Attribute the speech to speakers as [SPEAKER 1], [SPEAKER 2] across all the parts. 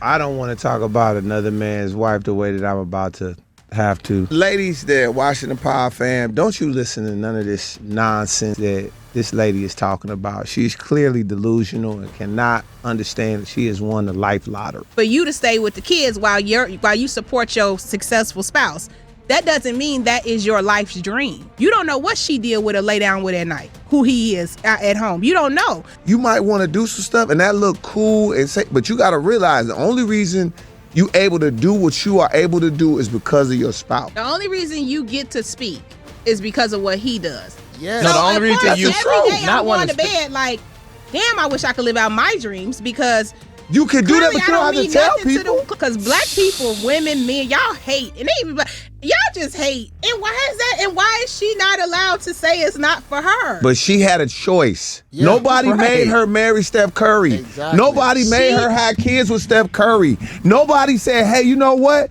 [SPEAKER 1] I don't want to talk about another man's wife the way that I'm about to have to. Ladies that watching the Power Fam, don't you listen to none of this nonsense that this lady is talking about. She's clearly delusional and cannot understand that she has won the life lottery.
[SPEAKER 2] For you to stay with the kids while you support your successful spouse, that doesn't mean that is your life's dream. You don't know what she did with her lay down with at night, who he is at home. You don't know.
[SPEAKER 1] You might want to do some stuff and that look cool, but you got to realize the only reason you able to do what you are able to do is because of your spouse.
[SPEAKER 2] The only reason you get to speak is because of what he does.
[SPEAKER 3] Yes.
[SPEAKER 4] No, the only reason you
[SPEAKER 2] every day
[SPEAKER 4] not
[SPEAKER 2] I'm
[SPEAKER 4] want
[SPEAKER 2] going to bed like, damn, I wish I could live out my dreams, because
[SPEAKER 1] you can do that, but you don't have to tell people.
[SPEAKER 2] Because black people, women, men, y'all hate, and they even y'all just hate. And why is that? And why is she not allowed to say it's not for her?
[SPEAKER 1] But she had a choice.
[SPEAKER 3] Yeah,
[SPEAKER 1] Nobody made her marry Steph Curry.
[SPEAKER 3] Exactly.
[SPEAKER 1] Nobody made her have kids with Steph Curry. Nobody said, hey, you know what?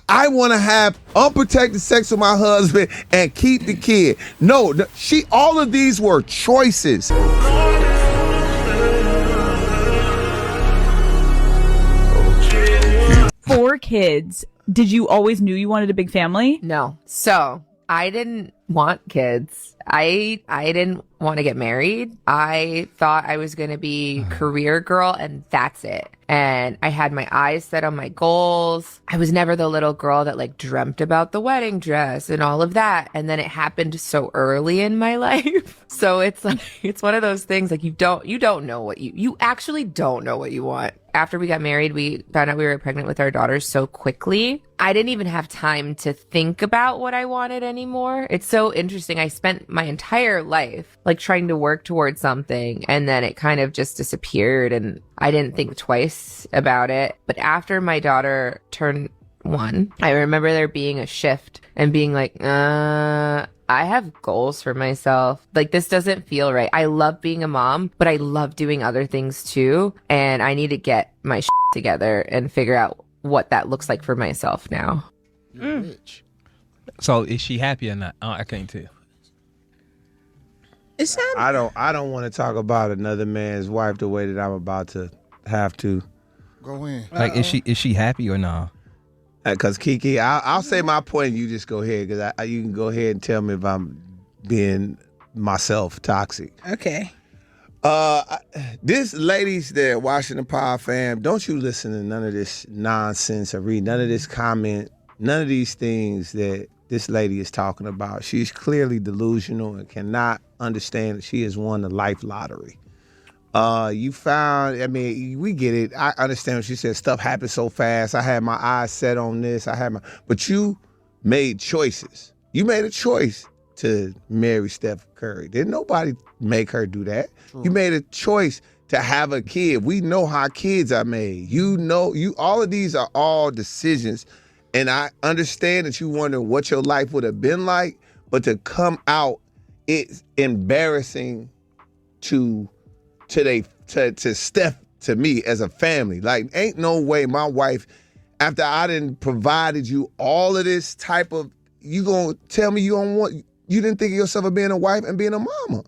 [SPEAKER 1] I want to have unprotected sex with my husband and keep the kid. No, all of these were choices.
[SPEAKER 5] 4 kids. Did you always knew you wanted a big family?
[SPEAKER 6] No. So I didn't want kids. I didn't want to get married. I thought I was going to be career girl and that's it. And I had my eyes set on my goals. I was never the little girl that like dreamt about the wedding dress and all of that. And then it happened so early in my life. So it's like, it's one of those things like you don't know what you actually don't know what you want. After we got married, we found out we were pregnant with our daughters so quickly. I didn't even have time to think about what I wanted anymore. It's so interesting. I spent my entire life like trying to work towards something and then it kind of just disappeared and I didn't think twice about it. But after my daughter turned 1, I remember there being a shift and being like, I have goals for myself. Like, this doesn't feel right. I love being a mom, but I love doing other things too. And I need to get my shit together and figure out what that looks like for myself now.
[SPEAKER 3] You're rich.
[SPEAKER 4] So is she happy or not? I can't tell.
[SPEAKER 2] It's not.
[SPEAKER 1] I don't want to talk about another man's wife the way that I'm about to have to.
[SPEAKER 3] Go in.
[SPEAKER 4] Like, is she happy or not?
[SPEAKER 1] Because Kiki, I'll say my point and you just go ahead, because you can go ahead and tell me if I'm being myself toxic.
[SPEAKER 2] Okay.
[SPEAKER 1] This ladies that watching the Power Fam, don't you listen to none of this nonsense or read none of this comment, none of these things that this lady is talking about. She's clearly delusional and cannot understand that she has won the life lottery. We get it. I understand what she said. Stuff happens so fast. I had my eyes set on this. But you made choices. You made a choice to marry Steph Curry. Didn't nobody make her do that. True. You made a choice to have a kid. We know how kids are made. All of these are all decisions. And I understand that you wonder what your life would have been like, but to come out, it's embarrassing to Steph, to me as a family. Like, ain't no way my wife, after I done provided you all of this type of, you gonna tell me you didn't think of yourself as being a wife and being a mama.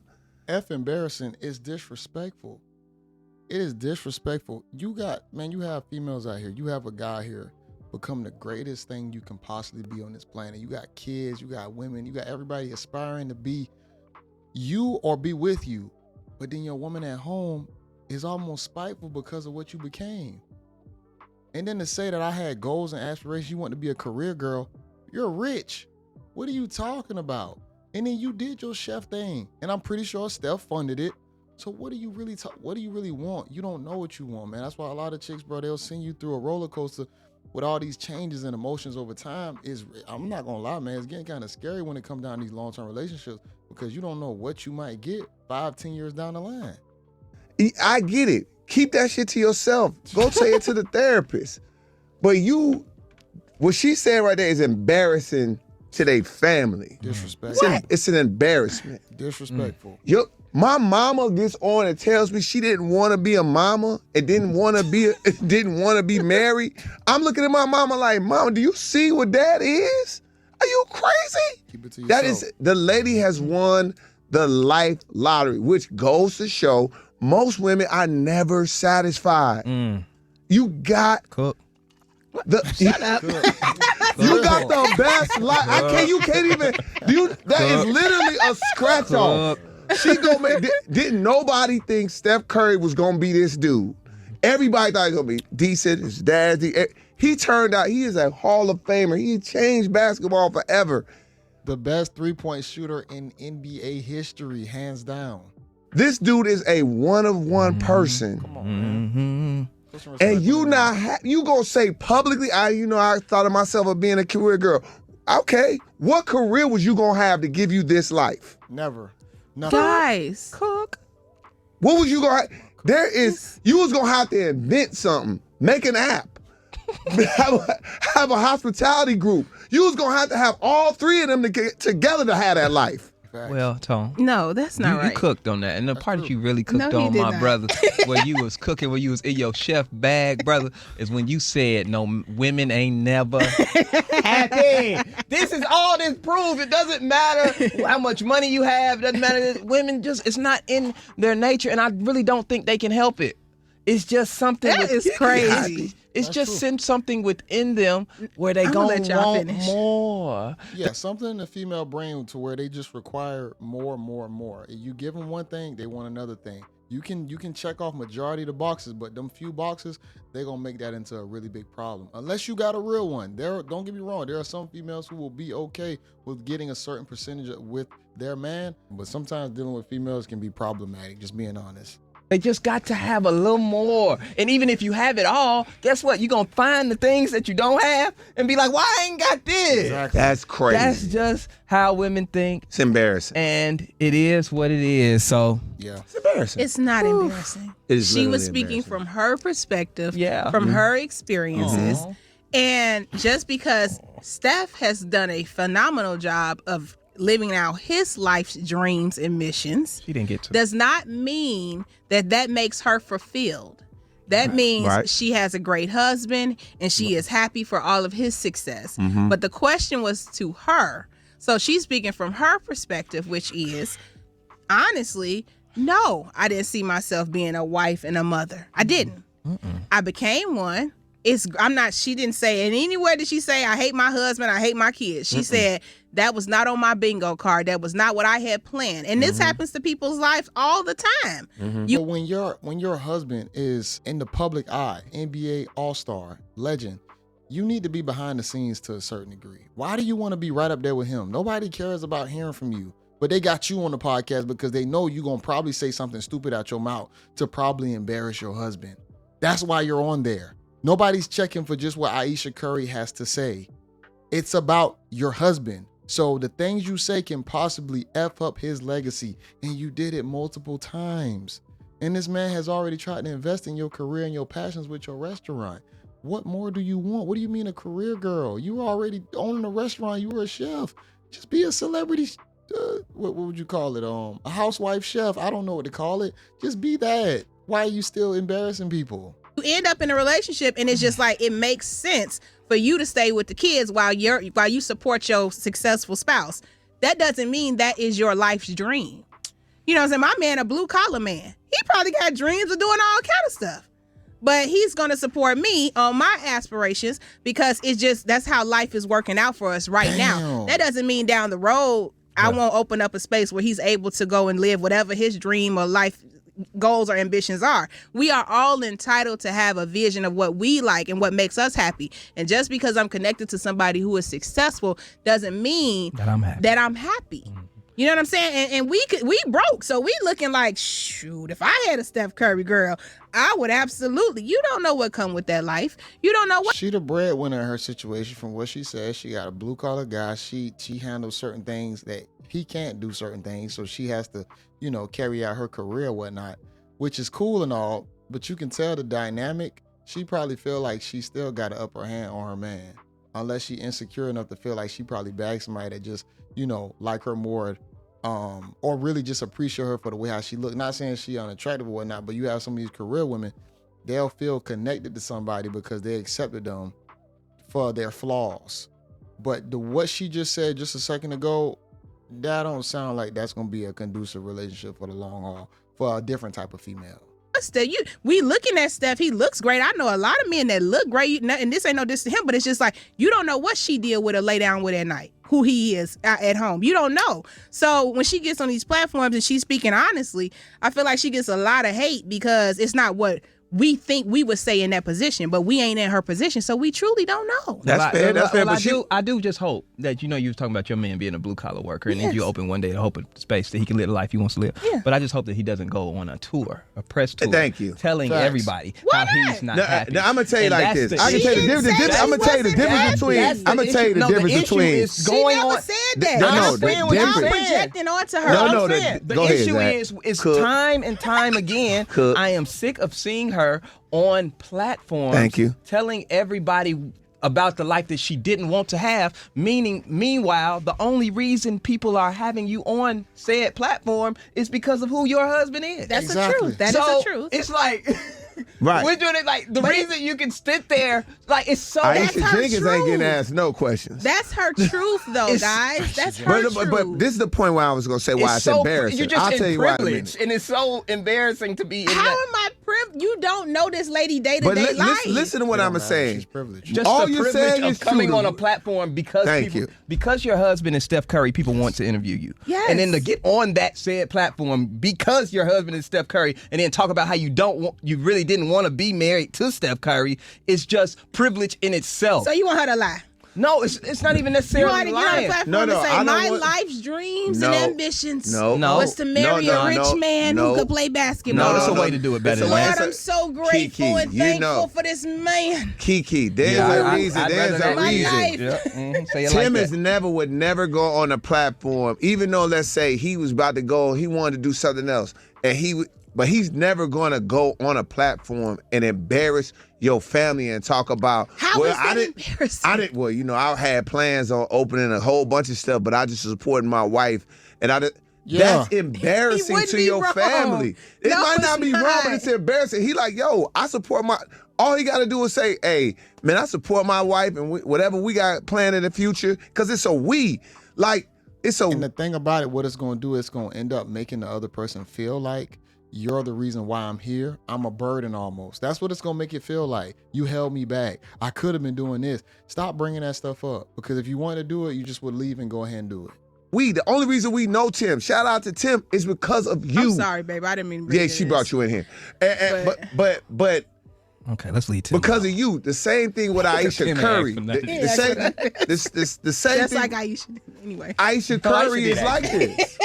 [SPEAKER 3] Embarrassing is disrespectful. It is disrespectful. You have females out here. You have a guy here become the greatest thing you can possibly be on this planet. You got kids, you got women, you got everybody aspiring to be you or be with you. But then your woman at home is almost spiteful because of what you became. And then to say that I had goals and aspirations, you want to be a career girl, you're rich. What are you talking about? And then you did your chef thing. And I'm pretty sure Steph funded it. So what do you really want? You don't know what you want, man. That's why a lot of chicks, bro, they'll send you through a roller coaster with all these changes and emotions over time. I'm not gonna lie, man, it's getting kind of scary when it comes down to these long-term relationships because you don't know what you might get 5-10 years down the line.
[SPEAKER 1] I get it. Keep that shit to yourself. Go say it to the therapist. But what she's saying right there is embarrassing to their family.
[SPEAKER 3] Disrespectful.
[SPEAKER 1] It's an embarrassment.
[SPEAKER 3] Disrespectful.
[SPEAKER 1] My mama gets on and tells me she didn't want to be a mama and didn't want to be married. I'm looking at my mama like, Mama, do you see what that is? Are you crazy?
[SPEAKER 3] Keep it to yourself.
[SPEAKER 1] That is, the lady has won the life lottery, which goes to show most women are never satisfied. You got
[SPEAKER 4] Cook.
[SPEAKER 1] Shut up. You got the best life. You can't even. That is literally a scratch off. She gonna make. Didn't nobody think Steph Curry was gonna be this dude? Everybody thought he was gonna be decent. His dad's. He turned out he is a Hall of Famer. He changed basketball forever.
[SPEAKER 3] The best 3-point shooter in NBA history, hands down.
[SPEAKER 1] This dude is a one-of-one person.
[SPEAKER 3] Come on, man.
[SPEAKER 4] Mm-hmm.
[SPEAKER 1] And you gonna say publicly, I thought of myself of being a career girl. Okay, what career was you gonna have to give you this life?
[SPEAKER 3] Never. Nothing.
[SPEAKER 2] Guys,
[SPEAKER 4] Cook.
[SPEAKER 1] What was you gonna you was gonna have to invent something, make an app, have a hospitality group. You was gonna have to have all three of them to get together to have that life.
[SPEAKER 3] Facts.
[SPEAKER 4] Well, Tone.
[SPEAKER 2] no, that's not right.
[SPEAKER 4] You cooked on that. And the part that you really cooked
[SPEAKER 2] No, he
[SPEAKER 4] on,
[SPEAKER 2] did
[SPEAKER 4] my
[SPEAKER 2] not.
[SPEAKER 4] brother, where you was cooking, where you was in your chef bag, brother, is when you said, no, women ain't never happy. This is all this proves. It doesn't matter how much money you have. It doesn't matter. Women it's not in their nature. And I really don't think they can help it. It's just something.
[SPEAKER 2] That is crazy.
[SPEAKER 4] It's
[SPEAKER 3] That's
[SPEAKER 4] just
[SPEAKER 3] true.
[SPEAKER 4] something within them where they
[SPEAKER 2] I'm
[SPEAKER 4] gonna
[SPEAKER 2] gonna let y'all
[SPEAKER 4] want
[SPEAKER 2] finish.
[SPEAKER 4] more.
[SPEAKER 3] Yeah, something in the female brain to where they just require more and more and more. You give them one thing, they want another thing. You can check off majority of the boxes, but them few boxes, they're gonna make that into a really big problem. Unless you got a real one. Don't get me wrong, there are some females who will be okay with getting a certain percentage with their man, but sometimes dealing with females can be problematic, just being honest.
[SPEAKER 4] They just got to have a little more. And even if you have it all, guess what? You're going to find the things that you don't have and be like, why I ain't got this?
[SPEAKER 3] Exactly.
[SPEAKER 1] That's crazy.
[SPEAKER 4] That's just how women think.
[SPEAKER 1] It's embarrassing.
[SPEAKER 4] And it is what it is. So,
[SPEAKER 3] Yeah.
[SPEAKER 1] It's embarrassing.
[SPEAKER 2] It's not embarrassing.
[SPEAKER 1] It is
[SPEAKER 2] She was
[SPEAKER 1] literally
[SPEAKER 2] speaking
[SPEAKER 1] embarrassing.
[SPEAKER 2] from her perspective,
[SPEAKER 4] Yeah.
[SPEAKER 2] from her experiences.
[SPEAKER 4] Aw.
[SPEAKER 2] And just because Steph has done a phenomenal job of living out his life's dreams and missions
[SPEAKER 4] she didn't get to.
[SPEAKER 2] does not mean that makes her fulfilled. That means
[SPEAKER 1] Right.
[SPEAKER 2] she has a great husband and she is happy for all of his success.
[SPEAKER 1] Mm-hmm.
[SPEAKER 2] But the question was to her. So she's speaking from her perspective, which is, honestly, no, I didn't see myself being a wife and a mother. I didn't. I became one. She didn't say in anywhere did she say, I hate my husband, I hate my kids. She said that was not on my bingo card. That was not what I had planned. And this happens to people's lives all the time.
[SPEAKER 3] But when your husband is in the public eye, NBA All-Star, legend, you need to be behind the scenes to a certain degree. Why do you want to be right up there with him? Nobody cares about hearing from you. But they got you on the podcast because they know you're going to probably say something stupid out your mouth to probably embarrass your husband. That's why you're on there. Nobody's checking for just what Ayesha Curry has to say. It's about your husband. So the things you say can possibly F up his legacy. And you did it multiple times. And this man has already tried to invest in your career and your passions with your restaurant. What more do you want? What do you mean a career girl? You were already owning a restaurant. You were a chef. Just be a celebrity. What would you call it? A housewife chef. I don't know what to call it. Just be that. Why are you still embarrassing people?
[SPEAKER 2] You end up in a relationship and it's just like it makes sense for you to stay with the kids while you support your successful spouse. That doesn't mean that is your life's dream. You know what I'm saying? My man, a blue collar man, he probably got dreams of doing all kind of stuff. But he's going to support me on my aspirations because that's how life is working out for us right now.
[SPEAKER 3] Damn.
[SPEAKER 2] That doesn't mean down the road I won't open up a space where he's able to go and live whatever his dream or life goals or ambitions are. We are all entitled to have a vision of what we like and what makes us happy. And just because I'm connected to somebody who is successful doesn't mean
[SPEAKER 4] That I'm happy.
[SPEAKER 2] You know what I'm saying? And we broke. So we looking like, shoot, if I had a Steph Curry girl, I would absolutely. You don't know what come with that life. You don't know what.
[SPEAKER 3] She the breadwinner in her situation. From what she says, she got a blue collar guy. She handles certain things that he can't do certain things. So she has to, carry out her career and whatnot, which is cool and all. But you can tell the dynamic. She probably feel like she still got an upper hand on her man. Unless she insecure enough to feel like she probably bagged somebody that just, like her more, or really just appreciate her for the way how she look. Not saying she unattractive or whatnot, but you have some of these career women, they'll feel connected to somebody because they accepted them for their flaws. But what she just said just a second ago, that don't sound like that's gonna be a conducive relationship for the long haul for a different type of female.
[SPEAKER 2] what Steph. We looking at Steph. He looks great. I know a lot of men that look great, and this ain't no diss to him, but it's just like you don't know what she did with her lay down with at night. Who he is at home. You don't know. So when she gets on these platforms and she's speaking honestly, I feel like she gets a lot of hate because it's not what we think we would say in that position, but we ain't in her position, so we truly don't know.
[SPEAKER 1] That's fair. That's fair. But
[SPEAKER 4] I do just hope that you was talking about your man being a blue collar worker, and then you open one day to hope a space that he can live the life he wants to live.
[SPEAKER 2] Yeah.
[SPEAKER 4] But I just hope that he doesn't go on a tour, a press tour.
[SPEAKER 1] Thank you.
[SPEAKER 4] Telling
[SPEAKER 3] Facts.
[SPEAKER 4] everybody
[SPEAKER 2] Why
[SPEAKER 4] how
[SPEAKER 2] not?
[SPEAKER 4] he's not happy.
[SPEAKER 1] Now, I'm gonna tell you
[SPEAKER 4] And
[SPEAKER 1] like
[SPEAKER 4] that's
[SPEAKER 1] this.
[SPEAKER 4] the
[SPEAKER 1] I can tell you the
[SPEAKER 2] issue.
[SPEAKER 1] difference. I'm gonna tell you the difference between.
[SPEAKER 4] That's the
[SPEAKER 1] I'm gonna tell you the
[SPEAKER 4] issue. No,
[SPEAKER 1] difference
[SPEAKER 4] the issue
[SPEAKER 1] between.
[SPEAKER 4] is
[SPEAKER 2] She
[SPEAKER 4] going
[SPEAKER 2] never
[SPEAKER 4] on.
[SPEAKER 2] said that.
[SPEAKER 1] No,
[SPEAKER 2] I'm
[SPEAKER 1] no, the
[SPEAKER 2] saying what
[SPEAKER 1] difference-
[SPEAKER 2] y'all projecting onto her.
[SPEAKER 1] No,
[SPEAKER 4] I'm
[SPEAKER 1] no,
[SPEAKER 4] saying,
[SPEAKER 1] go
[SPEAKER 4] the
[SPEAKER 1] ahead,
[SPEAKER 4] issue
[SPEAKER 1] Zach.
[SPEAKER 4] is
[SPEAKER 1] Cook.
[SPEAKER 4] time and time again,
[SPEAKER 1] Cook.
[SPEAKER 4] I am sick of seeing her on platforms
[SPEAKER 1] Thank you.
[SPEAKER 4] telling everybody about the life that she didn't want to have, meanwhile, the only reason people are having you on said platform is because of who your husband is.
[SPEAKER 2] That's
[SPEAKER 3] Exactly.
[SPEAKER 2] the truth. That is
[SPEAKER 4] So
[SPEAKER 2] the truth.
[SPEAKER 4] it's like,
[SPEAKER 1] Right.
[SPEAKER 4] we're doing it like, the reason you can sit there, like, it's so...
[SPEAKER 1] Ayesha
[SPEAKER 2] her
[SPEAKER 1] Jenkins ain't getting
[SPEAKER 2] truth.
[SPEAKER 1] asked no questions.
[SPEAKER 2] That's her truth, though,
[SPEAKER 4] It's-
[SPEAKER 2] guys. That's her truth.
[SPEAKER 1] But this is the point where I was gonna say why it's embarrassing.
[SPEAKER 4] You're just
[SPEAKER 1] I'll
[SPEAKER 4] in
[SPEAKER 1] tell you why in a
[SPEAKER 4] privilege,
[SPEAKER 1] minute.
[SPEAKER 4] and it's so embarrassing to be in
[SPEAKER 2] How
[SPEAKER 4] that.
[SPEAKER 2] am I privileged? You don't know this lady day to
[SPEAKER 1] But
[SPEAKER 2] day life.
[SPEAKER 1] listen to what I'm
[SPEAKER 3] She's
[SPEAKER 1] saying.
[SPEAKER 3] privileged.
[SPEAKER 4] Just
[SPEAKER 1] All
[SPEAKER 4] the
[SPEAKER 1] you're
[SPEAKER 4] privilege
[SPEAKER 1] saying
[SPEAKER 4] of
[SPEAKER 1] is
[SPEAKER 4] coming
[SPEAKER 1] true.
[SPEAKER 4] on a platform because
[SPEAKER 1] Thank
[SPEAKER 4] people,
[SPEAKER 1] you.
[SPEAKER 4] because your husband is Steph Curry, people want to interview you.
[SPEAKER 2] Yes.
[SPEAKER 4] And then to get on that said platform because your husband is Steph Curry, and then talk about how you really didn't want to be married to Steph Curry, is just privilege in itself.
[SPEAKER 2] So you want her to lie?
[SPEAKER 4] No, it's not even
[SPEAKER 2] You
[SPEAKER 4] necessarily
[SPEAKER 2] want her to get on the
[SPEAKER 4] lying.
[SPEAKER 2] platform
[SPEAKER 1] No,
[SPEAKER 2] and say,
[SPEAKER 1] I don't
[SPEAKER 2] my
[SPEAKER 1] want-
[SPEAKER 2] life's dreams
[SPEAKER 1] No.
[SPEAKER 2] and ambitions
[SPEAKER 1] No.
[SPEAKER 2] was to marry
[SPEAKER 1] No,
[SPEAKER 2] a rich
[SPEAKER 1] no,
[SPEAKER 2] man
[SPEAKER 1] no.
[SPEAKER 2] who could play basketball.
[SPEAKER 4] No, there's a way to do it better
[SPEAKER 1] It's a
[SPEAKER 4] than
[SPEAKER 1] way-
[SPEAKER 4] that.
[SPEAKER 2] Lord, I'm so grateful
[SPEAKER 1] Kiki,
[SPEAKER 2] and
[SPEAKER 1] you
[SPEAKER 2] thankful
[SPEAKER 1] know.
[SPEAKER 2] for this man.
[SPEAKER 1] Kiki, there's
[SPEAKER 4] Yeah,
[SPEAKER 1] a
[SPEAKER 4] I'd
[SPEAKER 1] reason.
[SPEAKER 4] rather
[SPEAKER 1] There's a
[SPEAKER 4] that.
[SPEAKER 2] My
[SPEAKER 1] reason.
[SPEAKER 2] life.
[SPEAKER 4] Yeah, say it
[SPEAKER 1] Tim
[SPEAKER 4] like that.
[SPEAKER 1] would never go on a platform, even though let's say he was about to go, he wanted to do something else, but he's never going to go on a platform and embarrass your family and talk about.
[SPEAKER 2] How
[SPEAKER 1] well,
[SPEAKER 2] is that embarrassing?
[SPEAKER 1] Well, I had plans on opening a whole bunch of stuff, but I just supporting my wife, and
[SPEAKER 3] Yeah.
[SPEAKER 1] that's embarrassing
[SPEAKER 2] He wouldn't
[SPEAKER 1] to
[SPEAKER 2] be
[SPEAKER 1] your
[SPEAKER 2] wrong.
[SPEAKER 1] family. It
[SPEAKER 2] No,
[SPEAKER 1] might not
[SPEAKER 2] it's
[SPEAKER 1] be wrong,
[SPEAKER 2] not.
[SPEAKER 1] but it's embarrassing. He like, yo, I support my. All he got to do is say, hey, man, I support my wife and whatever we got planned in the future, because it's a we. Like, it's a.
[SPEAKER 3] And the thing about it, what it's going to do, it's going to end up making the other person feel like you're the reason why I'm here. I'm a burden almost. That's what it's going to make it feel like. You held me back. I could have been doing this. Stop bringing that stuff up, because if you want to do it, you just would leave and go ahead and do it.
[SPEAKER 1] The only reason we know Tim, shout out to Tim, is because of you.
[SPEAKER 2] I'm sorry, babe. I didn't mean to bring
[SPEAKER 1] Yeah,
[SPEAKER 2] it
[SPEAKER 1] she
[SPEAKER 2] in.
[SPEAKER 1] brought you in here. But
[SPEAKER 4] Okay, let's lead Tim.
[SPEAKER 1] because of you, the same thing with Ayesha
[SPEAKER 4] Tim
[SPEAKER 1] Curry.
[SPEAKER 4] asked for nothing.
[SPEAKER 1] The same
[SPEAKER 2] Just
[SPEAKER 1] thing.
[SPEAKER 2] like Aisha did. Anyway.
[SPEAKER 1] Ayesha
[SPEAKER 4] No, Ayesha
[SPEAKER 1] Curry
[SPEAKER 4] did
[SPEAKER 1] is
[SPEAKER 4] ask.
[SPEAKER 1] like this.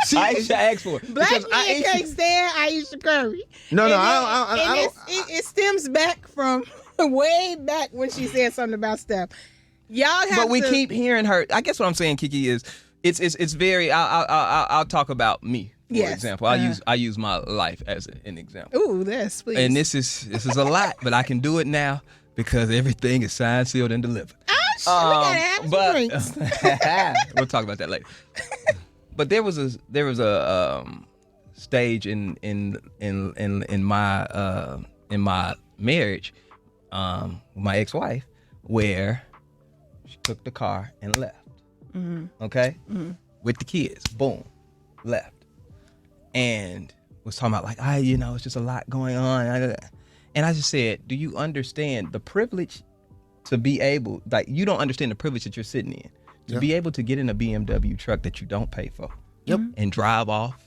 [SPEAKER 1] She,
[SPEAKER 4] Aisha asked for it.
[SPEAKER 2] Black
[SPEAKER 4] Because
[SPEAKER 2] men can't stand Ayesha Curry.
[SPEAKER 1] No,
[SPEAKER 2] And
[SPEAKER 1] I don't.
[SPEAKER 2] it stems back from way back when she said something about Steph. Y'all have
[SPEAKER 4] But we
[SPEAKER 2] to,
[SPEAKER 4] keep hearing her. I guess what I'm saying, Kiki, is it's very. I'll talk about me. For
[SPEAKER 2] Yes.
[SPEAKER 4] example, I use my life as an example.
[SPEAKER 2] Ooh, that's please.
[SPEAKER 4] And this is a lot, but I can do it now because everything is signed, sealed, and delivered.
[SPEAKER 2] we gotta have some drinks.
[SPEAKER 4] We'll talk about that later. But there was a stage in my marriage, my ex-wife, where she took the car and left. Okay, with the kids, boom, left, and was talking about like, it's just a lot going on, and I just said, do you understand the privilege to be able, like, you don't understand the privilege that you're sitting in, to be able to get in a BMW truck that you don't pay for, and drive off,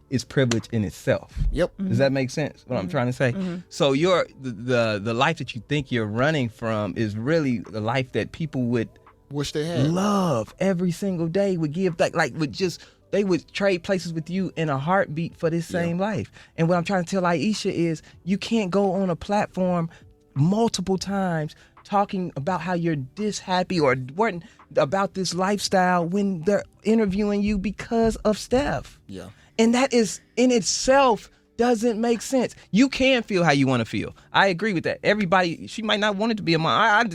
[SPEAKER 4] is privilege in itself. Does that make sense? What I'm trying to say? So the life that you think you're running from is really the life that people would
[SPEAKER 3] Wish they had.
[SPEAKER 4] love every single day, would give they would trade places with you in a heartbeat for this same life. And what I'm trying to tell Ayesha is, you can't go on a platform multiple times talking about how you're this happy or weren't about this lifestyle when they're interviewing you because of Steph.
[SPEAKER 3] Yeah.
[SPEAKER 4] And that is in itself doesn't make sense. You can feel how you want to feel. I agree with that. Everybody, she might not want it to be a mom.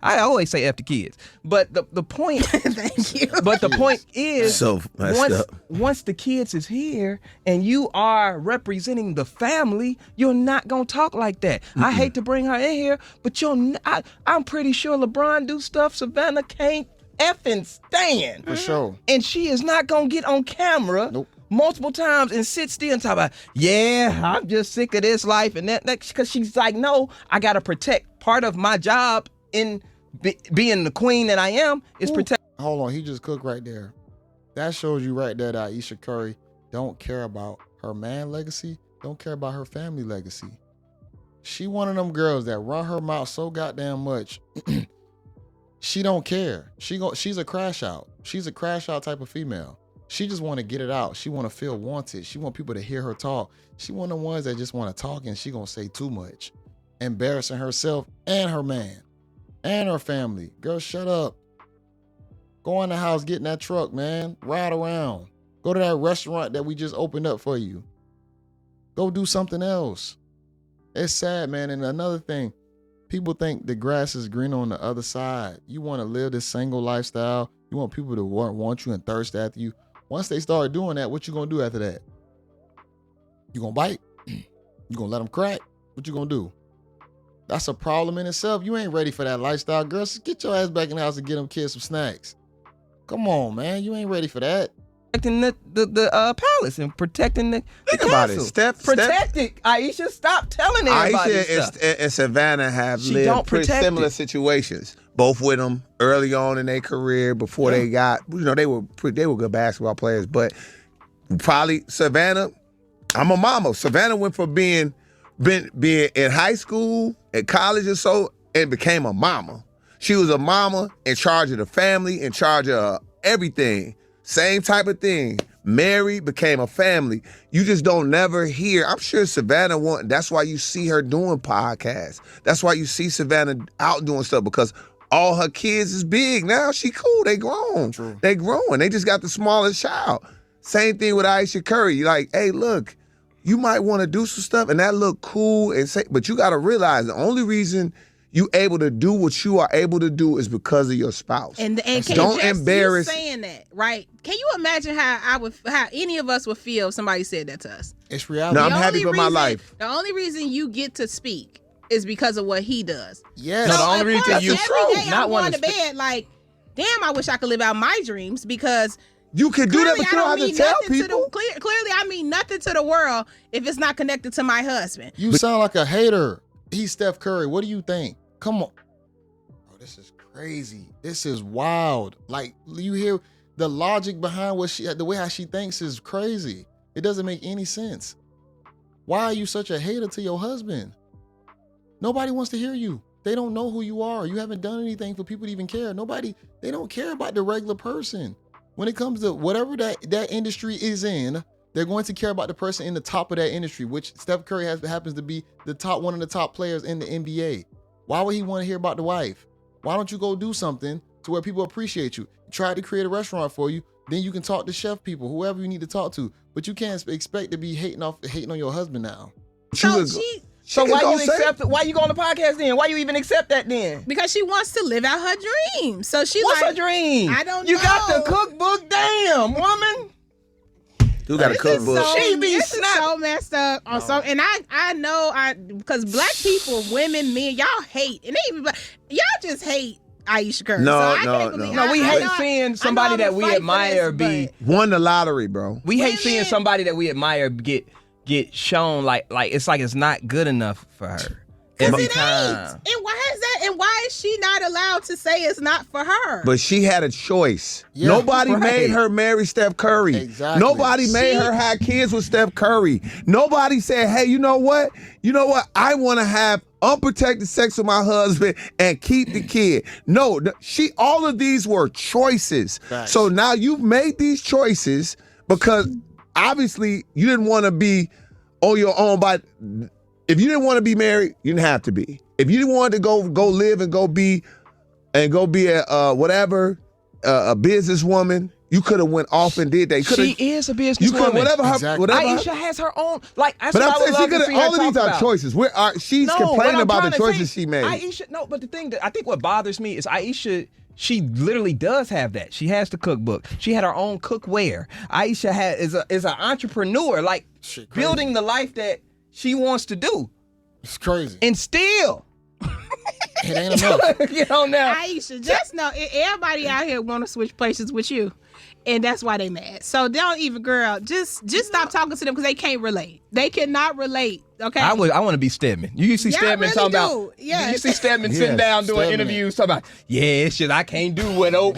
[SPEAKER 4] I always say F the kids. But the point
[SPEAKER 2] Thank you.
[SPEAKER 4] But the point is,
[SPEAKER 1] So messed up.
[SPEAKER 4] once the kids is here and you are representing the family, you're not gonna talk like that. I hate to bring her in here, but I'm pretty sure LeBron do stuff Savannah can't effing stand.
[SPEAKER 3] For sure.
[SPEAKER 4] And she is not gonna get on camera
[SPEAKER 3] Nope.
[SPEAKER 4] multiple times and sit still and talk about, yeah, I'm just sick of this life and that because she's like, no, I got to protect. Part of my job in being the queen that I am is protect.
[SPEAKER 3] Hold on, he just cooked right there. That shows you right there that Ayesha Curry don't care about her man legacy, don't care about her family legacy. She one of them girls that run her mouth so goddamn much. She don't care. She's a crash out. She's a crash out type of female. She just want to get it out. She want to feel wanted. She want people to hear her talk. She one of the ones that just want to talk and she gonna say too much, embarrassing herself and her man and her family. Girl, shut up. Go in the house, get in that truck, man. Ride around. Go to that restaurant that we just opened up for you. Go do something else. It's sad, man. And another thing, people think the grass is green on the other side. You want to live this single lifestyle. You want people to want you and thirst after you. Once they start doing that, what you going to do after that? You going to bite? You going to let them crack? What you going to do? That's a problem in itself. You ain't ready for that lifestyle. Girls, get your ass back in the house and get them kids some snacks. Come on, man. You ain't ready for that.
[SPEAKER 4] Protecting the palace and protecting the
[SPEAKER 1] Think about it.
[SPEAKER 4] castle. Protect it. Ayesha, stop telling everybody
[SPEAKER 1] Ayesha
[SPEAKER 4] stuff.
[SPEAKER 1] and Savannah have
[SPEAKER 4] She
[SPEAKER 1] lived
[SPEAKER 4] don't
[SPEAKER 1] pretty
[SPEAKER 4] protect
[SPEAKER 1] similar
[SPEAKER 4] it.
[SPEAKER 1] situations. Both with them early on in their career before they got, they were good basketball players. But probably Savannah, I'm a mama. Savannah went from being in high school, at college or so, and became a mama. She was a mama in charge of the family, in charge of everything. Same type of thing. Married, became a family. You just don't never hear. I'm sure Savannah that's why you see her doing podcasts. That's why you see Savannah out doing stuff, because all her kids is big now. She cool. They grown.
[SPEAKER 3] True.
[SPEAKER 1] They growing. They just got the smallest child. Same thing with Ayesha Curry. You're like, hey, look, you might want to do some stuff and that look cool, but you got to realize the only reason you able to do what you are able to do is because of your spouse.
[SPEAKER 2] And
[SPEAKER 1] don't
[SPEAKER 2] just
[SPEAKER 1] embarrass.
[SPEAKER 2] You saying that, right? Can you imagine how any of us would feel if somebody said that to us?
[SPEAKER 3] It's reality.
[SPEAKER 1] No, I'm
[SPEAKER 2] The
[SPEAKER 1] happy
[SPEAKER 2] only
[SPEAKER 1] for my
[SPEAKER 2] reason-
[SPEAKER 1] life.
[SPEAKER 2] The only reason you get to speak is because of what he does.
[SPEAKER 3] Yes.
[SPEAKER 4] No, the only
[SPEAKER 2] of
[SPEAKER 4] reason
[SPEAKER 2] course,
[SPEAKER 4] you
[SPEAKER 2] every day
[SPEAKER 4] not
[SPEAKER 2] I'm
[SPEAKER 4] wanna
[SPEAKER 2] going to bed like, damn, I wish I could live out my dreams, because
[SPEAKER 1] You can do that,
[SPEAKER 2] clearly
[SPEAKER 1] but you
[SPEAKER 2] I
[SPEAKER 1] don't have to
[SPEAKER 2] mean
[SPEAKER 1] tell
[SPEAKER 2] nothing to
[SPEAKER 1] people.
[SPEAKER 2] clearly I mean nothing to the world if it's not connected to my husband.
[SPEAKER 3] You sound like a hater. He's Steph Curry. What do you think? Come on. Oh, this is crazy. This is wild. Like, you hear the logic behind the way how she thinks is crazy. It doesn't make any sense. Why are you such a hater to your husband? Nobody wants to hear you. They don't know who you are. You haven't done anything for people to even care. They don't care about the regular person. When it comes to whatever that industry is in, they're going to care about the person in the top of that industry, which Steph Curry happens to be one of the top players in the NBA. Why would he want to hear about the wife? Why don't you go do something to where people appreciate you? Try to create a restaurant for you. Then you can talk to chef people, whoever you need to talk to. But you can't expect to be hating on your husband now.
[SPEAKER 4] So why you go on the podcast then? Why you even accept that then?
[SPEAKER 2] Because she wants to live out her dream. So she
[SPEAKER 4] What's her dream?
[SPEAKER 2] I don't
[SPEAKER 4] You
[SPEAKER 2] know.
[SPEAKER 4] got the cookbook, damn woman.
[SPEAKER 1] You got a cookbook.
[SPEAKER 2] This is so messed up on some, and I know because black people, women, men, y'all hate, and they even y'all just hate Ayesha Curry.
[SPEAKER 1] No,
[SPEAKER 2] so I
[SPEAKER 1] no,
[SPEAKER 2] can't believe,
[SPEAKER 1] no.
[SPEAKER 4] No, we hate seeing somebody that we admire
[SPEAKER 1] Won the lottery, bro.
[SPEAKER 4] We hate seeing somebody that we admire get shown like it's not good enough for her. Every time.
[SPEAKER 2] And why is that? And why is she not allowed to say it's not for her?
[SPEAKER 1] But she had a choice.
[SPEAKER 3] Yeah,
[SPEAKER 1] Nobody
[SPEAKER 4] right.
[SPEAKER 1] made her marry Steph Curry.
[SPEAKER 3] Exactly.
[SPEAKER 1] Nobody made her have kids with Steph Curry. Nobody said, hey, you know what? I want to have unprotected sex with my husband and keep the kid. No, all of these were choices.
[SPEAKER 3] Facts.
[SPEAKER 1] So now you've made these choices because obviously you didn't want to be on your own. But if you didn't want to be married, you didn't have to be. If you didn't want to go live and go be a businesswoman, you could have went off and did that.
[SPEAKER 4] She is a businesswoman.
[SPEAKER 1] You could
[SPEAKER 3] Exactly.
[SPEAKER 4] Ayesha has her own. Like, that's
[SPEAKER 1] But
[SPEAKER 4] what I
[SPEAKER 1] I'm
[SPEAKER 4] would
[SPEAKER 1] saying
[SPEAKER 4] love to see her
[SPEAKER 1] all of these
[SPEAKER 4] talk
[SPEAKER 1] are
[SPEAKER 4] about.
[SPEAKER 1] choices. She's
[SPEAKER 4] No,
[SPEAKER 1] complaining
[SPEAKER 4] what I'm
[SPEAKER 1] about the
[SPEAKER 4] trying to
[SPEAKER 1] choices
[SPEAKER 4] say,
[SPEAKER 1] she made.
[SPEAKER 4] Ayesha, no, but the thing that I think what bothers me is Ayesha. She literally does have that. She has the cookbook. She had her own cookware. Ayesha is an entrepreneur, like
[SPEAKER 3] Shit, crazy.
[SPEAKER 4] building the life that she wants to do.
[SPEAKER 3] It's crazy.
[SPEAKER 4] And still,
[SPEAKER 3] It ain't enough.
[SPEAKER 4] Get on now.
[SPEAKER 2] Aisha, just know everybody out here want to switch places with you, and that's why they mad. So don't even, girl. Just stop talking to them because they can't relate. They cannot relate. Okay.
[SPEAKER 4] I want to be Stedman. You see
[SPEAKER 2] Y'all
[SPEAKER 4] Stedman
[SPEAKER 2] really
[SPEAKER 4] talking
[SPEAKER 2] do.
[SPEAKER 4] about.
[SPEAKER 2] Yes.
[SPEAKER 4] You see Stedman
[SPEAKER 1] Yes,
[SPEAKER 4] sitting down doing
[SPEAKER 3] Stedman.
[SPEAKER 4] interviews talking about. Yeah, shit, I can't do what Ope.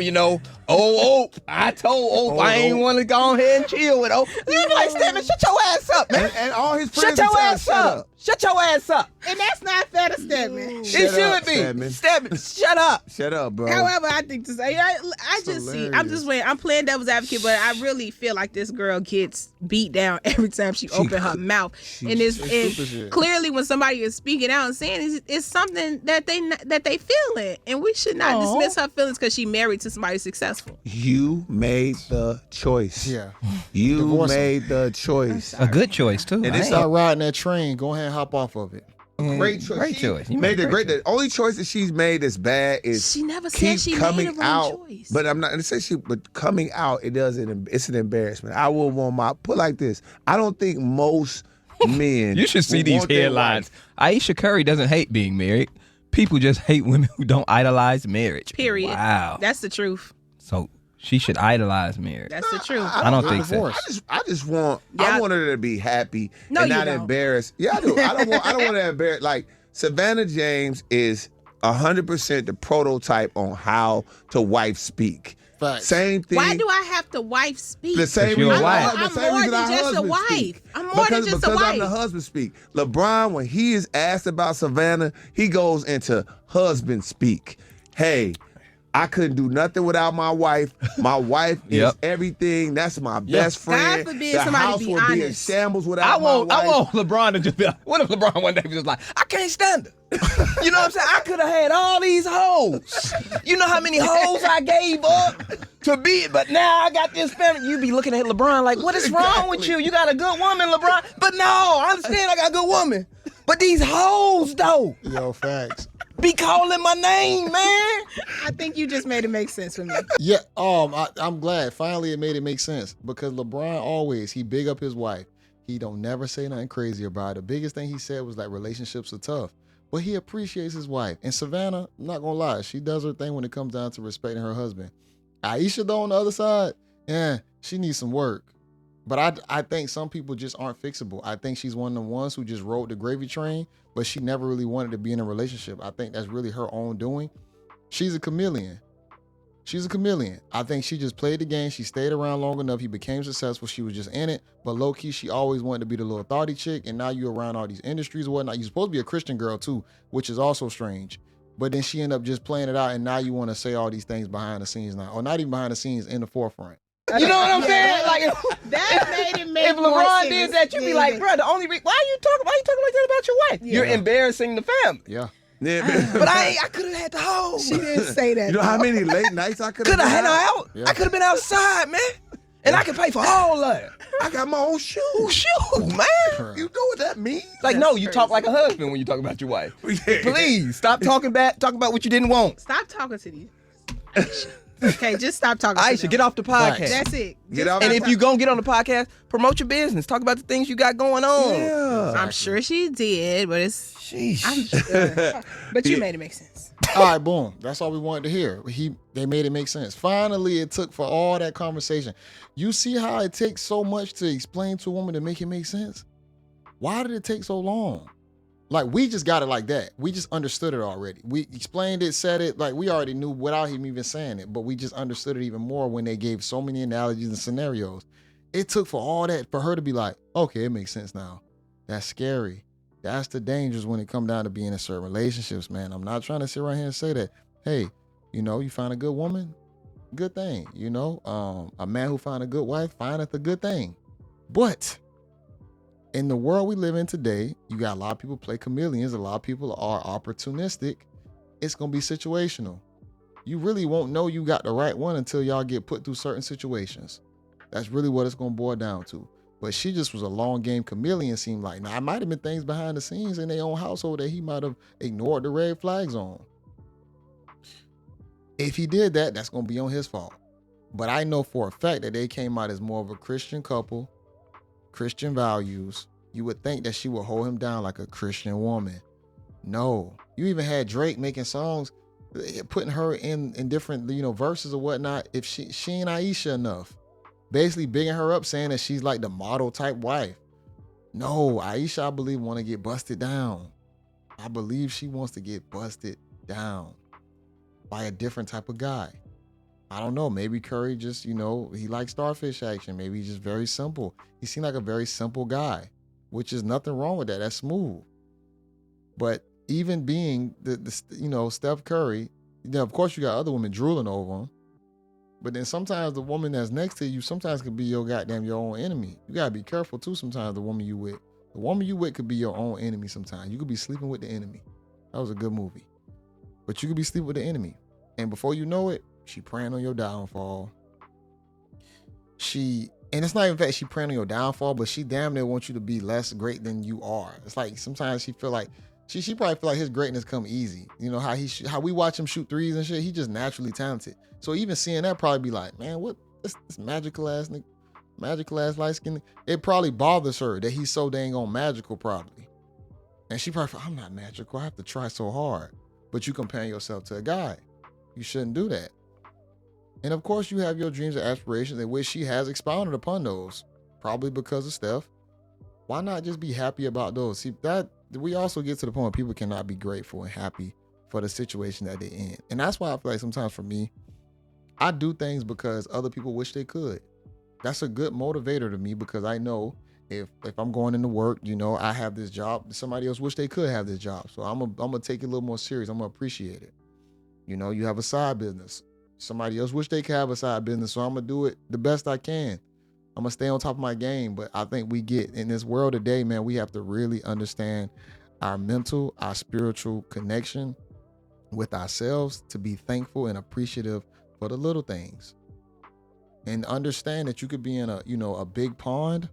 [SPEAKER 4] I told Ope I ain't want to go ahead and chill with Ope. You be like, Stedman, shut your ass up, man.
[SPEAKER 1] And all his friends
[SPEAKER 4] Shut your
[SPEAKER 1] tell him,
[SPEAKER 4] ass up. Shut your ass up.
[SPEAKER 2] And that's not fair to Stedman.
[SPEAKER 4] It
[SPEAKER 1] Shut up,
[SPEAKER 4] should be.
[SPEAKER 1] Stedman.
[SPEAKER 4] Stedman, shut up.
[SPEAKER 1] Shut up, bro.
[SPEAKER 2] However, I think to say, I just see, I'm just
[SPEAKER 3] hilarious.
[SPEAKER 2] I'm playing devil's advocate, but I really feel like this girl gets beat down every time she open her mouth. And it's
[SPEAKER 3] stupid shit.
[SPEAKER 2] clearly when somebody is speaking out and saying it's something that they feeling, and we should not dismiss her feelings because she married to somebody successful.
[SPEAKER 1] You made the choice.
[SPEAKER 3] Yeah.
[SPEAKER 1] You
[SPEAKER 3] Divorce him.
[SPEAKER 1] made the choice.
[SPEAKER 4] A good choice too.
[SPEAKER 1] And it's
[SPEAKER 3] Start riding that train. Go ahead and hop off of it.
[SPEAKER 1] Great choice.
[SPEAKER 4] Great
[SPEAKER 1] She
[SPEAKER 4] choice. You
[SPEAKER 1] made
[SPEAKER 4] made
[SPEAKER 1] the
[SPEAKER 4] a
[SPEAKER 1] great.
[SPEAKER 4] great
[SPEAKER 1] The only choice that she's made that's bad is
[SPEAKER 2] She never said
[SPEAKER 1] keep
[SPEAKER 2] she made
[SPEAKER 1] coming
[SPEAKER 2] a wrong
[SPEAKER 1] out.
[SPEAKER 2] choice.
[SPEAKER 1] But I'm not gonna say but coming out, it's an embarrassment. I will want my put like this. I don't think most men.
[SPEAKER 4] You should see
[SPEAKER 1] would
[SPEAKER 4] these
[SPEAKER 1] want their
[SPEAKER 4] headlines.
[SPEAKER 1] wife-
[SPEAKER 4] Ayesha Curry doesn't hate being married. People just hate women who don't idolize marriage.
[SPEAKER 2] Period.
[SPEAKER 4] Wow.
[SPEAKER 2] That's the truth.
[SPEAKER 4] So she should idolize marriage.
[SPEAKER 2] That's the truth.
[SPEAKER 4] I don't think so.
[SPEAKER 3] Divorce.
[SPEAKER 1] I just want.
[SPEAKER 2] Yeah.
[SPEAKER 1] I want her to be happy
[SPEAKER 2] No,
[SPEAKER 1] and
[SPEAKER 2] you
[SPEAKER 1] not
[SPEAKER 2] don't.
[SPEAKER 1] embarrassed. Yeah, I do. I don't want to embarrass. Like Savannah James is 100% the prototype on how to wife speak.
[SPEAKER 3] Facts.
[SPEAKER 1] Same thing.
[SPEAKER 2] Why do I have to wife speak?
[SPEAKER 1] The same
[SPEAKER 4] you're a
[SPEAKER 1] reason
[SPEAKER 4] wife.
[SPEAKER 1] the
[SPEAKER 2] I'm
[SPEAKER 1] same
[SPEAKER 2] more
[SPEAKER 1] reason
[SPEAKER 2] than
[SPEAKER 1] our
[SPEAKER 2] just a
[SPEAKER 1] husbands
[SPEAKER 2] wife.
[SPEAKER 1] speak.
[SPEAKER 2] I'm more than just a
[SPEAKER 1] because I'm the
[SPEAKER 2] wife.
[SPEAKER 1] husband speak. LeBron, when he is asked about Savannah, he goes into husband speak. Hey, I couldn't do nothing without my wife. My wife is
[SPEAKER 4] Yep.
[SPEAKER 1] everything. That's my best friend.
[SPEAKER 2] God forbid
[SPEAKER 1] the
[SPEAKER 2] somebody
[SPEAKER 1] house
[SPEAKER 2] be
[SPEAKER 1] would be in
[SPEAKER 2] honest.
[SPEAKER 1] shambles without
[SPEAKER 4] I want
[SPEAKER 1] my wife.
[SPEAKER 4] LeBron to just be like, what if LeBron one day was just like, I can't stand her. You know what I'm saying? I could have had all these hoes. You know how many hoes I gave up to be, but now I got this family. You be looking at LeBron like, what is wrong with you? You got a good woman, LeBron. But no, I understand I got a good woman. But these hoes, though,
[SPEAKER 3] Yo, facts.
[SPEAKER 4] be calling my name, man.
[SPEAKER 2] I think you just made it make sense for me.
[SPEAKER 3] Yeah, I'm glad. Finally, it made it make sense because LeBron always, he big up his wife. He don't never say nothing crazy about it. The biggest thing he said was like relationships are tough, but he appreciates his wife. And Savannah, I'm not gonna lie, she does her thing when it comes down to respecting her husband. Ayesha, though, on the other side, she needs some work. But I think some people just aren't fixable. I think she's one of the ones who just rode the gravy train, but she never really wanted to be in a relationship. I think that's really her own doing. She's a chameleon. I think she just played the game. She stayed around long enough. He became successful. She was just in it. But low-key, she always wanted to be the little thotty chick. And now you're around all these industries and whatnot. You're supposed to be a Christian girl too, which is also strange. But then she ended up just playing it out. And now you want to say all these things behind the scenes now. Or not even behind the scenes, in the forefront.
[SPEAKER 4] You know what I'm saying? Like,
[SPEAKER 2] That made it make
[SPEAKER 4] if
[SPEAKER 2] more
[SPEAKER 4] LeBron
[SPEAKER 2] sense.
[SPEAKER 4] did that, you'd be like, bro, the only reason, why you talking like that about your wife? You're embarrassing the family.
[SPEAKER 3] Yeah.
[SPEAKER 1] Yeah,
[SPEAKER 4] But I could have had the hoes.
[SPEAKER 2] She didn't say that.
[SPEAKER 1] you know how many late nights I could
[SPEAKER 4] Could have had her
[SPEAKER 1] out?
[SPEAKER 4] out.
[SPEAKER 3] Yeah.
[SPEAKER 4] I could have been outside, man. And I could pay for all of it.
[SPEAKER 1] I got my own shoes.
[SPEAKER 4] Shoot, man.
[SPEAKER 1] You know what that means?
[SPEAKER 4] Like, no, you talk like a husband when you talk about your wife. Please, stop talking back. Talk about what you didn't want.
[SPEAKER 2] Stop talking to these. Aisha. Okay, just stop talking to
[SPEAKER 4] Aisha,
[SPEAKER 2] them.
[SPEAKER 4] get off the podcast.
[SPEAKER 2] That's it.
[SPEAKER 1] Get
[SPEAKER 2] Just
[SPEAKER 1] off
[SPEAKER 2] stop
[SPEAKER 4] And if
[SPEAKER 2] talking.
[SPEAKER 4] you gonna get on the podcast, promote your business. Talk about the things you got going on.
[SPEAKER 1] Yeah.
[SPEAKER 2] I'm sure she did, but it's.
[SPEAKER 4] Sheesh.
[SPEAKER 2] I'm sure. But you made it make sense.
[SPEAKER 3] All right, boom. That's all we wanted to hear. They made it make sense. Finally, it took for all that conversation. You see how it takes so much to explain to a woman to make it make sense? Why did it take so long? Like, we just got it like that. We just understood it already. We explained it, said it, like we already knew without him even saying it, but we just understood it even more when they gave so many analogies and scenarios. It took for all that for her to be like, okay, it makes sense now. That's scary. That's the dangers when it come down to being in certain relationships, man. I'm not trying to sit right here and say that, hey, you find a good woman, good thing. A man who find a good wife, findeth a good thing. But in the world we live in today, you got a lot of people play chameleons. A lot of people are opportunistic. It's going to be situational. You really won't know you got the right one until y'all get put through certain situations. That's really what it's going to boil down to. But she just was a long game chameleon, seemed like. Now, it might have been things behind the scenes in their own household that he might have ignored the red flags on. If he did that, that's going to be on his fault. But I know for a fact that they came out as more of a Christian couple, Christian values. You would think that she would hold him down like a Christian woman. No, You even had Drake making songs, putting her in different, verses or whatnot. If she ain't Ayesha enough, basically bigging her up, saying that she's like the model type wife. No, Ayesha, I believe, want to get busted down. I believe she wants to get busted down by a different type of guy. I don't know. Maybe Curry just, he likes starfish action. Maybe he's just very simple. He seemed like a very simple guy, which is nothing wrong with that. That's smooth. But even being the Steph Curry, of course you got other women drooling over him. But then sometimes the woman that's next to you sometimes could be your own enemy. You gotta be careful too sometimes the woman you with. The woman you with could be your own enemy sometimes. You could be sleeping with the enemy. That was a good movie. But you could be sleeping with the enemy. And before you know it, she praying on your downfall. And it's not even fact she praying on your downfall, but she damn near wants you to be less great than you are. It's like sometimes she feel like she probably feel like his greatness come easy. You know how we watch him shoot threes and shit. He just naturally talented. So even seeing that probably be like, man, what this magical ass nigga, magical ass light skin. It probably bothers her that he's so dang on magical probably. And she probably feel, I'm not magical. I have to try so hard. But you comparing yourself to a guy. You shouldn't do that. And of course you have your dreams and aspirations in which she has expounded upon those, probably because of Steph. Why not just be happy about those? See, that we also get to the point where people cannot be grateful and happy for the situation that they're in. And that's why I feel like sometimes for me, I do things because other people wish they could. That's a good motivator to me because I know if I'm going into work, I have this job, somebody else wish they could have this job. So I'm gonna take it a little more serious. I'm gonna appreciate it. You have a side business. Somebody else wish they could have a side business. So I'm gonna do it the best I can. I'm gonna stay on top of my game. But I think we get in this world today, man, we have to really understand our mental, our spiritual connection with ourselves to be thankful and appreciative for the little things. And understand that you could be in a big pond,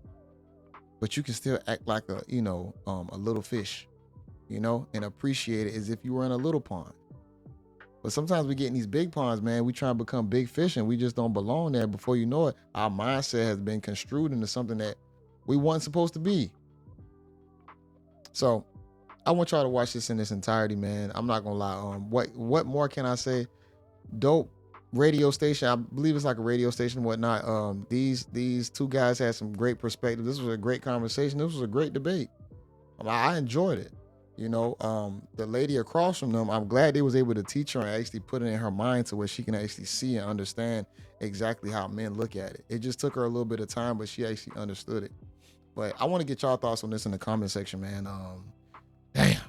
[SPEAKER 3] but you can still act like a little fish, and appreciate it as if you were in a little pond. But sometimes we get in these big ponds, man, we try and become big fish and we just don't belong there. Before you know it, our mindset has been construed into something that we weren't supposed to be. So I want y'all to watch this in its entirety, man. I'm not gonna lie. What more can I say? Dope radio station. I believe it's like a radio station and whatnot. These two guys had some great perspective. This was a great conversation. This was a great debate. I enjoyed it. The lady across from them, I'm glad they was able to teach her and actually put it in her mind to where she can actually see and understand exactly how men look at it. It just took her a little bit of time, but she actually understood it. But I want to get y'all thoughts on this in the comment section, man. Damn.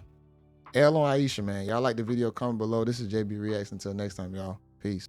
[SPEAKER 3] L on Ayesha, man. Y'all like the video, comment below. This is JayBReacts. Until next time, y'all. Peace.